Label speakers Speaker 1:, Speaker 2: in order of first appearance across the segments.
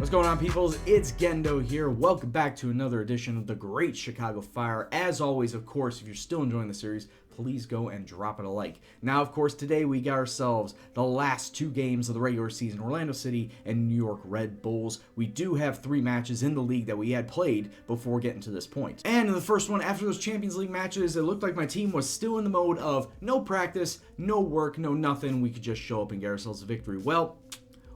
Speaker 1: What's going on, peoples? It's Gendo here. Welcome back to another edition of the Great Chicago Fire. As always, of course, if you're still enjoying the series, please go and drop it a like. Now, of course, today we got ourselves the last two games of the regular season, Orlando City and New York Red Bulls. We do have 3 matches in the league that we had played before getting to this point. And in the first one, after those Champions League matches, it looked like my team was still in the mode of no practice, no work, no nothing. We could just show up and get ourselves a victory. Well,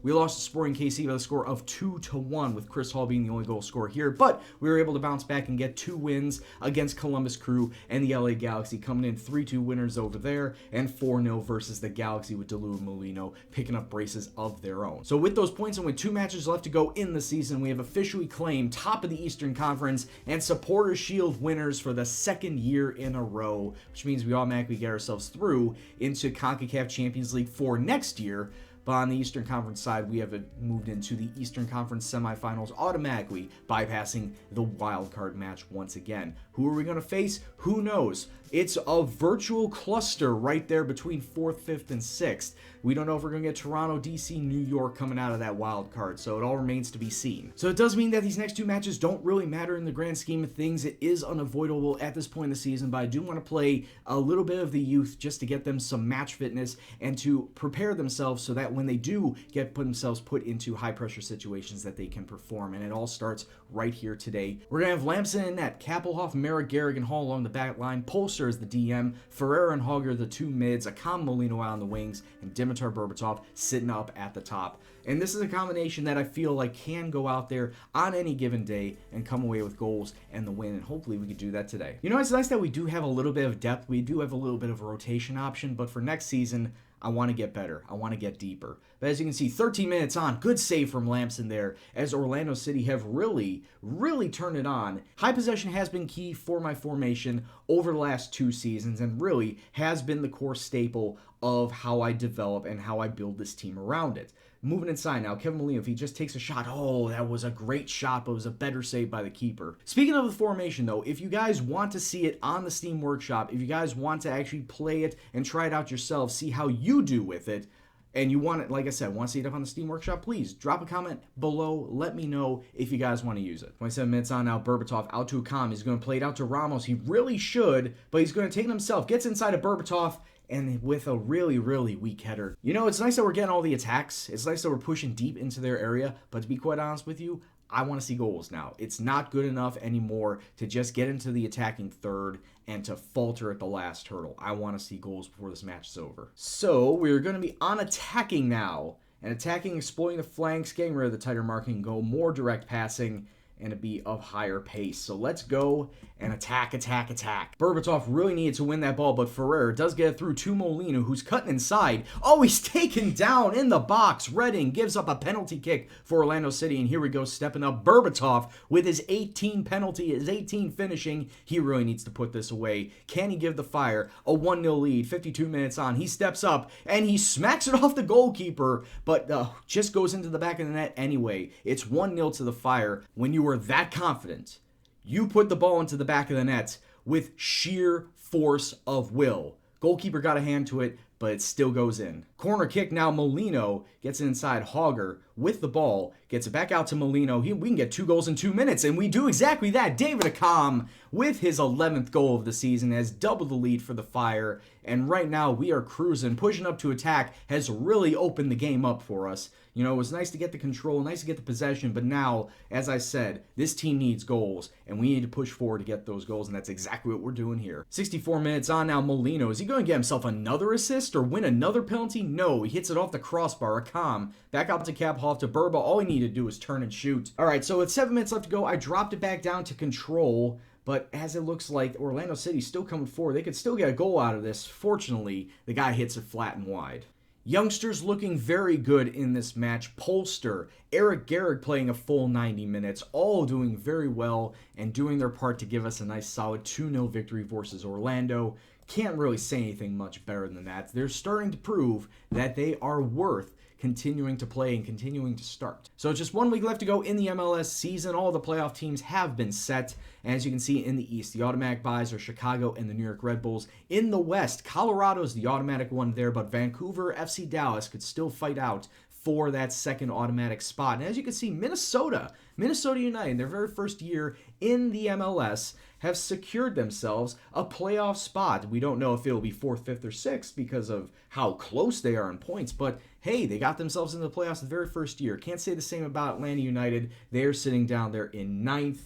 Speaker 1: we lost to Sporting KC by the score of 2-1, with Chris Hall being the only goal scorer here, but we were able to bounce back and get 2 wins against Columbus Crew and the LA Galaxy, coming in 3-2 winners over there, and 4-0 versus the Galaxy with Delu and Molino picking up braces of their own. So with those points and with 2 matches left to go in the season, we have officially claimed top of the Eastern Conference and Supporters Shield winners for the 2nd year in a row, which means we automatically get ourselves through into CONCACAF Champions League for next year. But on the Eastern Conference side, we have moved into the Eastern Conference semifinals automatically, bypassing the wild card match once again. Who are we going to face? Who knows? It's a virtual cluster right there between 4th, 5th, and 6th. We don't know if we're going to get Toronto, DC, New York coming out of that wild card, so it all remains to be seen. So it does mean that these next 2 matches don't really matter in the grand scheme of things. It is unavoidable at this point in the season, but I do want to play a little bit of the youth just to get them some match fitness and to prepare themselves so that when they do get themselves put into high-pressure situations that they can perform, and it all starts right here today. We're going to have Lamson in net, Kappelhoff, Merrick, Garrick, and Hall along the back line, Polster is the DM, Ferreira and Hogger the 2 mids, Akam Molino out on the wings, and Dimitar Berbatov sitting up at the top. And this is a combination that I feel like can go out there on any given day and come away with goals and the win, and hopefully we could do that today. You know, it's nice that we do have a little bit of depth. We do have a little bit of a rotation option, but for next season, I want to get better. I want to get deeper. But as you can see, 13 minutes on, good save from Lamson there, as Orlando City have really turned it on. High possession has been key for my formation over the last 2 seasons, and really has been the core staple of how I develop and how I build this team around it. Moving inside now, Kevin Molino, if he just takes a shot, oh, that was a great shot, but it was a better save by the keeper. Speaking of the formation, though, if you guys want to see it on the Steam Workshop, if you guys want to actually play it and try it out yourself, see how you do with it, and you want it, like I said, want to see it up on the Steam Workshop, please drop a comment below. Let me know if you guys want to use it. 27 minutes on now, Berbatov out to Akam. He's going to play it out to Ramos. He really should, but he's going to take it himself. Gets inside of Berbatov, and with a really weak header. You know, it's nice that we're getting all the attacks. It's nice that we're pushing deep into their area, but to be quite honest with you, I want to see goals now. It's not good enough anymore to just get into the attacking third and to falter at the last hurdle. I want to see goals before this match is over. So we're going to be on attacking now, and attacking, exploiting the flanks, getting rid of the tighter marking, go more direct passing, and to be of higher pace. So let's go and attack. Berbatov really needed to win that ball, but Ferreira does get it through to Molino, who's cutting inside. Oh, he's taken down in the box. Redding gives up a penalty kick for Orlando City, and here we go, stepping up Berbatov with his 18 penalty, his 18 finishing. He really needs to put this away. Can he give the Fire a 1-0 lead? 52 minutes on. He steps up, and he smacks it off the goalkeeper, but just goes into the back of the net anyway. It's 1-0 to the Fire. When you were that confident, you put the ball into the back of the net with sheer force of will. Goalkeeper got a hand to it, but it still goes in. Corner kick now, Molino gets it inside. Hogger with the ball, gets it back out to Molino. We can get 2 goals in 2 minutes, and we do exactly that. David Akam with his 11th goal of the season has doubled the lead for the Fire, and right now we are cruising. Pushing up to attack has really opened the game up for us. You know, it was nice to get the control, nice to get the possession, but now, as I said, this team needs goals, and we need to push forward to get those goals, and that's exactly what we're doing here. 64 minutes on now, Molino. Is he going to get himself another assist or win another penalty? No, he hits it off the crossbar. Akam back out to Kappelhoff to Burba. All he needed to do was turn and shoot. All right, so with 7 minutes left to go, I dropped it back down to control, but as it looks like Orlando City's still coming forward, they could still get a goal out of this. Fortunately, the guy hits it flat and wide. Youngsters looking very good in this match. Polster, Eric Garrick playing a full 90 minutes, all doing very well and doing their part to give us a nice solid 2-0 victory versus Orlando. Can't really say anything much better than that. They're starting to prove that they are worth continuing to play and continuing to start. So just 1 week left to go in the MLS season. All the playoff teams have been set. And as you can see in the East, the automatic buys are Chicago and the New York Red Bulls. In the West, Colorado's the automatic one there, but Vancouver, FC Dallas could still fight out for that second automatic spot. And as you can see, Minnesota United, their very first year in the MLS, have secured themselves a playoff spot. We don't know if it'll be 4th, 5th, or 6th because of how close they are in points, but hey, they got themselves into the playoffs the very first year. Can't say the same about Atlanta United. They're sitting down there in 9th,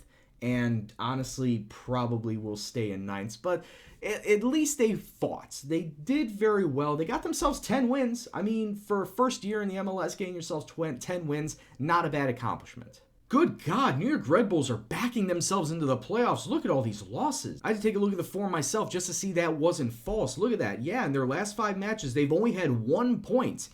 Speaker 1: and honestly probably will stay in 9th, but at least they fought. They did very well. They got themselves 10 wins. I mean, for first year in the MLS, getting yourselves 10 wins, not a bad accomplishment. Good God, New York Red Bulls are backing themselves into the playoffs. Look at all these losses. I had to take a look at the form myself just to see that wasn't false. Look at that. Yeah, in their last 5 matches, they've only had 1 point.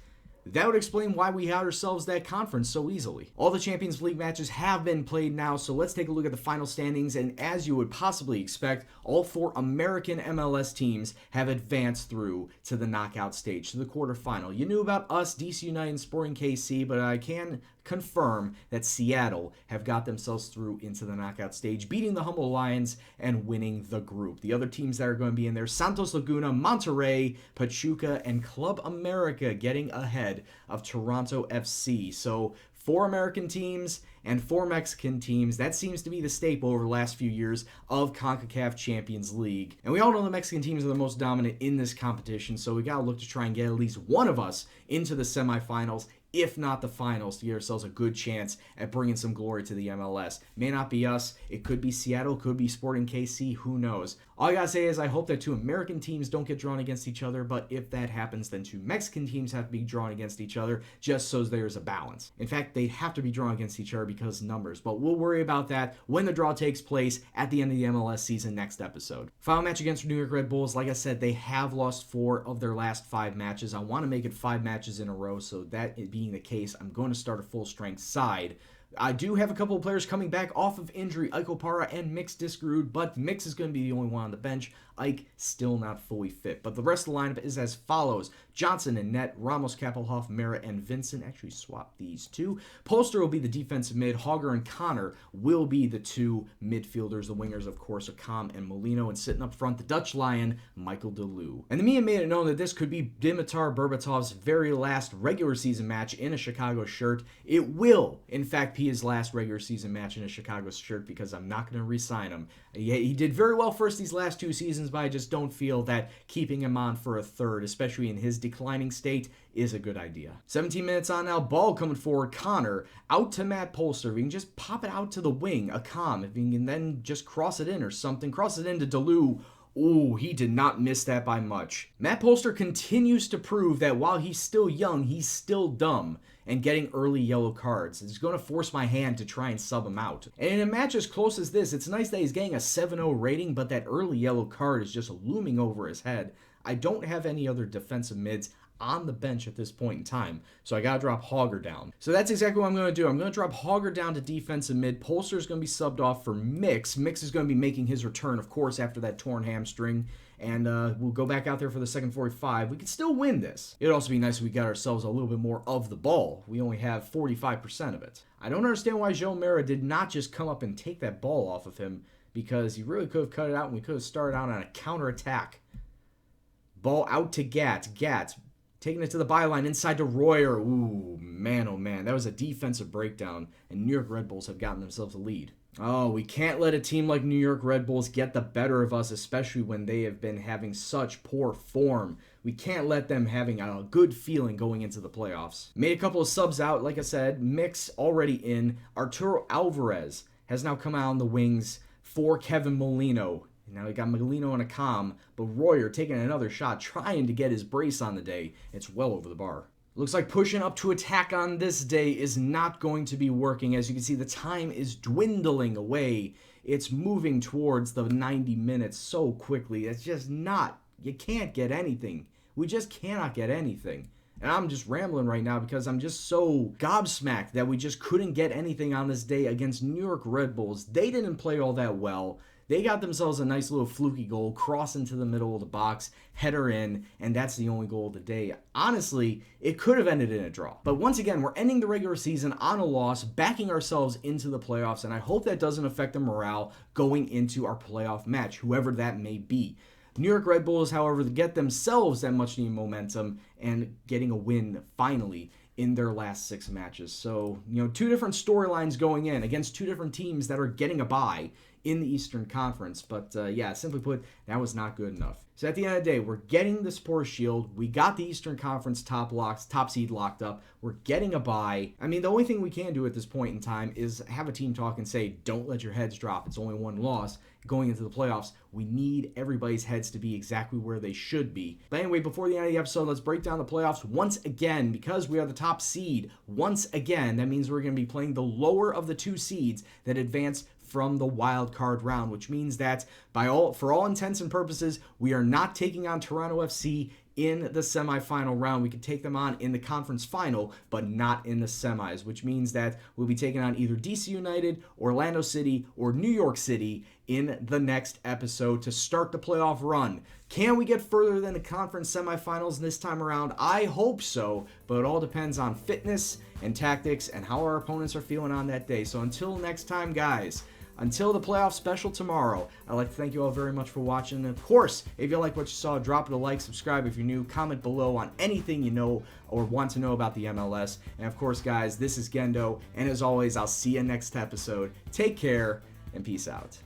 Speaker 1: That would explain why we had ourselves that conference so easily. All the Champions League matches have been played now, so let's take a look at the final standings, and as you would possibly expect, all 4 American MLS teams have advanced through to the knockout stage, to the quarterfinal. You knew about us, DC United and Sporting KC, but I can confirm that Seattle have got themselves through into the knockout stage, beating the humble Lions and winning the group. The other teams that are going to be in there, Santos Laguna, Monterrey, Pachuca, and Club America getting ahead of Toronto FC. So 4 American teams and 4 Mexican teams. That seems to be the staple over the last few years of CONCACAF Champions League. And we all know the Mexican teams are the most dominant in this competition, so we got to look to try and get at least one of us into the semifinals, if not the finals, to give ourselves a good chance at bringing some glory to the MLS. May not be us. It could be Seattle, could be Sporting KC, who knows. All I gotta say is I hope that 2 American teams don't get drawn against each other, but if that happens, then 2 Mexican teams have to be drawn against each other, just so there's a balance. In fact, they have to be drawn against each other because numbers, but we'll worry about that when the draw takes place at the end of the MLS season next episode. Final match against New York Red Bulls. Like I said, they have lost 4 of their last 5 matches. I want to make it 5 matches in a row, so that being the case, I'm going to start a full strength side. I do have a couple of players coming back off of injury, Ike Opara and Mix Discarud, but Mix is going to be the only one on the bench. Ike still not fully fit. But the rest of the lineup is as follows. Johnson in net, Ramos, Kappelhoff, Mera, and Vincent. Actually swap these 2. Polster will be the defensive mid. Hogger and Connor will be the 2 midfielders. The wingers, of course, are Com and Molino. And sitting up front, the Dutch Lion, Michael DeLue. And the media made it known that this could be Dimitar Berbatov's very last regular season match in a Chicago shirt. It will, in fact, be his last regular season match in a Chicago shirt because I'm not going to re-sign him. He did very well first these last 2 seasons, but I just don't feel that keeping him on for a third, especially in his declining state, is a good idea. 17 minutes on now, ball coming forward, Connor, out to Matt Polster. If he can just pop it out to the wing, a Com, if he can then just cross it in or something, cross it into DeLue. Ooh, he did not miss that by much. Matt Polster continues to prove that while he's still young, he's still dumb and getting early yellow cards. It's going to force my hand to try and sub him out. And in a match as close as this, it's nice that he's getting a 7-0 rating, but that early yellow card is just looming over his head. I don't have any other defensive mids on the bench at this point in time, so I gotta drop Hogger down. So that's exactly what I'm going to do. I'm going to drop Hogger down to defensive mid. Polster is going to be subbed off for Mix. Mix is going to be making his return, of course, after that torn hamstring, and we'll go back out there for the second 45. We can still win this. It'd also be nice if we got ourselves a little bit more of the ball. We only have 45% of it. I don't understand why Joe Mera did not just come up and take that ball off of him, because he really could have cut it out and we could have started out on a counter-attack. Ball out to Gat. Gat taking it to the byline, inside to Royer. Ooh, man, oh man. That was a defensive breakdown, and New York Red Bulls have gotten themselves a lead. Oh, we can't let a team like New York Red Bulls get the better of us, especially when they have been having such poor form. We can't let them having a good feeling going into the playoffs. Made a couple of subs out, like I said. Mix already in. Arturo Alvarez has now come out on the wings for Kevin Molino. Now we got Molino and a Com, but Royer taking another shot, trying to get his brace on the day. It's well over the bar. Looks like pushing up to attack on this day is not going to be working. As you can see, the time is dwindling away. It's moving towards the 90 minutes so quickly. It's just not. You can't get anything. We just cannot get anything. And I'm just rambling right now because I'm just so gobsmacked that we just couldn't get anything on this day against New York Red Bulls. They didn't play all that well. They got themselves a nice little fluky goal, cross into the middle of the box, header in, and that's the only goal of the day. Honestly, it could have ended in a draw. But once again, we're ending the regular season on a loss, backing ourselves into the playoffs, and I hope that doesn't affect the morale going into our playoff match, whoever that may be. New York Red Bulls, however, get themselves that much needed momentum and getting a win finally in their last 6 matches. So, two different storylines going in against 2 different teams that are getting a bye in the Eastern Conference. But yeah, simply put, that was not good enough. So at the end of the day, we're getting the Supporters Shield. We got the Eastern Conference top seed locked up. We're getting a bye. I mean, the only thing we can do at this point in time is have a team talk and say, don't let your heads drop. It's only 1 loss. Going into the playoffs, we need everybody's heads to be exactly where they should be. But anyway, before the end of the episode, let's break down the playoffs once again. Because we are the top seed, once again, that means we're going to be playing the lower of the 2 seeds that advance from the wild card round, which means that for all intents and purposes, we are not taking on Toronto FC in the semifinal round. We could take them on in the conference final, but not in the semis, which means that we'll be taking on either DC United, Orlando City, or New York City in the next episode to start the playoff run. Can we get further than the conference semifinals this time around? I hope so, but it all depends on fitness and tactics and how our opponents are feeling on that day. So until next time, guys, until the playoff special tomorrow, I'd like to thank you all very much for watching. And of course, if you like what you saw, drop it a like, subscribe if you're new, comment below on anything you know or want to know about the MLS. And of course, guys, this is Gendo, and as always, I'll see you next episode. Take care, and peace out.